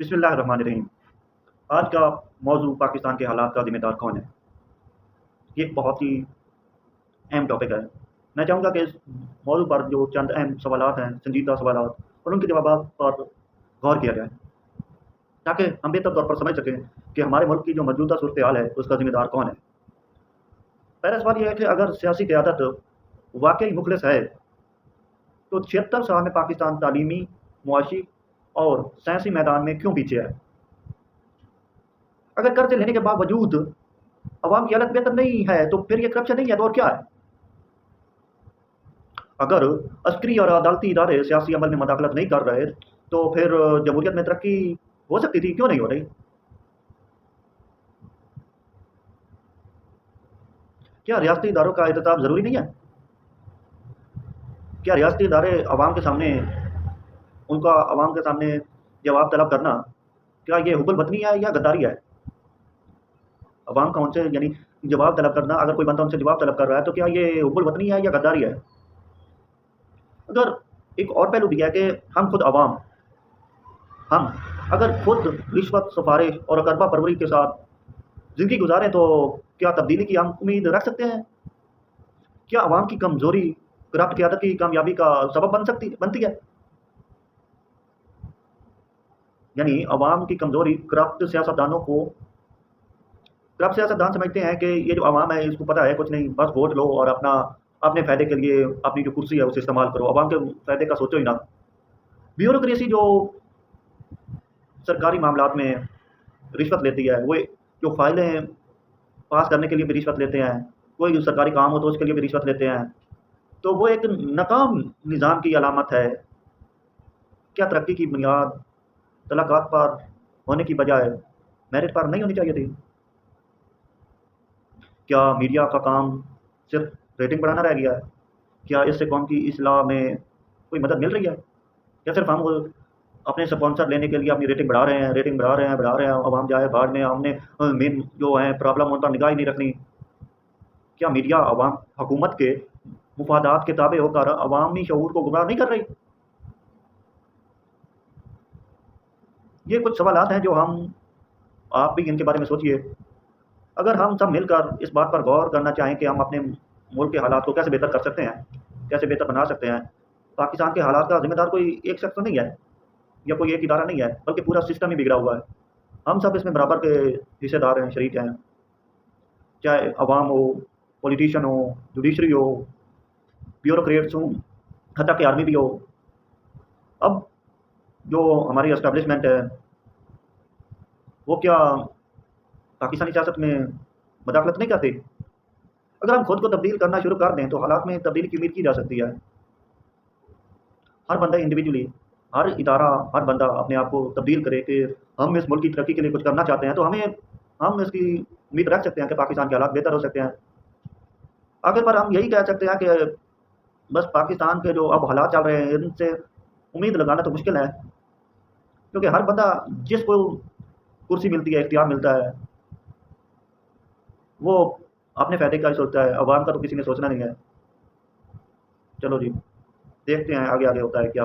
बिस्मिल्लाहिर्रहमानिर्रहीम। आज का मौज़ू पाकिस्तान के हालात का ज़िम्मेदार कौन है? ये एक बहुत ही अहम टॉपिक है। मैं चाहूँगा कि इस मौज़ू पर जो चंद अहम सवालात हैं, संजीदा सवालात और उनके जवाबात पर गौर किया जाए, ताकि हम बेहतर तौर पर समझ सकें कि हमारे मुल्क की जो मौजूदा सूरत-ए-हाल है, उसका ज़िम्मेदार कौन है। पहला सवाल ये है कि अगर सियासी क़यादत वाक़ई मुख़लिस है, तो 76 साल में पाकिस्तान तालीमी, मुआशी और साइंसी मैदान में क्यों पीछे है? अगर कर्ज़ लेने के बावजूद अवाम की हालत बेहतर नहीं है, तो फिर ये करप्शन नहीं है तो और क्या है? अगर अस्करी और अदालती इदारे सियासी अमल में मदाखलत नहीं कर रहे, तो फिर जमहूरियत में तरक्की हो सकती थी, क्यों नहीं हो रही? क्या रियासती इदारों का एहतसाब ज़रूरी नहीं है? क्या रियासती इदारे अवाम के सामने जवाब तलब करना, क्या ये हुबुल वतनी है या गद्दारी है? अवाम का उनसे यानी जवाब तलब करना, अगर कोई बंदा उनसे जवाब तलब कर रहा है, तो क्या ये हुबुल वतनी है या गद्दारी है? अगर एक और पहलू भी है कि हम खुद अवाम हम अगर खुद रिश्वत, सिफ़ारिश और अकरबा परवरी के साथ ज़िंदगी गुज़ारें, तो क्या तब्दीली की हम उम्मीद रख सकते हैं? क्या अवाम की कमज़ोरी करप्ट क़यादत की कामयाबी का सबब बनती है? यानी अवाम की कमज़ोरी करप्ट सियासतदान समझते हैं कि ये जो अवाम है, इसको पता है कुछ नहीं, बस वोट लो और अपने फ़ायदे के लिए अपनी जो कुर्सी है उसे इस्तेमाल करो, अवाम के फ़ायदे का सोचो ही ना। ब्यूरोक्रेसी जो सरकारी मामलात में रिश्वत लेती है, वो जो फ़ाइलें पास करने के लिए भी रिश्वत लेते हैं, कोई सरकारी काम हो तो उसके लिए भी रिश्वत लेते हैं, तो वो एक नाकाम निज़ाम की अलामत है। क्या तरक्की की बुनियाद तलाक़ात पर होने की बजाय मेरिट पर नहीं होनी चाहिए थी? क्या मीडिया का काम सिर्फ़ रेटिंग बढ़ाना रह गया है? क्या इससे कौम की इस्लाह में कोई मदद मिल रही है? या सिर्फ़ हम अपने स्पॉन्सर लेने के लिए अपनी रेटिंग बढ़ा रहे हैं, बढ़ा रहे हैं, अवाम जाए भाड़ में, हमने मेन जो है प्रॉब्लम उन पर निगाह ही नहीं रखनी। क्या मीडिया अवाम हुकूमत के मुफ़ादात के ताबे होकर अवामी शऊर को गुमराह नहीं कर रही? ये कुछ सवालात हैं जो आप भी इनके बारे में सोचिए। अगर हम सब मिलकर इस बात पर गौर करना चाहें कि हम अपने मुल्क के हालात को कैसे बेहतर कर सकते हैं, कैसे बेहतर बना सकते हैं। पाकिस्तान के हालात का ज़िम्मेदार कोई एक शख्स तो नहीं है या कोई एक इदारा नहीं है, बल्कि पूरा सिस्टम ही बिगड़ा हुआ है। हम सब इसमें बराबर के हिस्सेदार हैं, शरीक हैं, चाहे अवाम हो, पॉलिटिशियन हो, जुडिशरी हो, ब्यूरोक्रेट्स हों, हत्ता कि आर्मी भी हो। अब जो हमारी एस्टेब्लिशमेंट है, वो क्या पाकिस्तानी सियासत में मदाखलत नहीं करती? अगर हम खुद को तब्दील करना शुरू कर दें, तो हालात में तब्दीली की उम्मीद की जा सकती है। हर बंदा इंडिविजुअली, हर इदारा, हर बंदा अपने आप को तब्दील करे कि हम इस मुल्क की तरक्की के लिए कुछ करना चाहते हैं, तो हम इसकी उम्मीद रख सकते हैं कि पाकिस्तान के हालात बेहतर हो सकते हैं। आखिर पर हम यही कह सकते हैं कि बस पाकिस्तान के जो अब हालात चल रहे हैं, इनसे उम्मीद लगाना तो मुश्किल है, क्योंकि हर बंदा जिसको कुर्सी मिलती है, इख्तियार मिलता है, वो अपने फ़ायदे का ही सोचता है, अवाम का तो किसी ने सोचना नहीं है। चलो जी, देखते हैं आगे होता है क्या।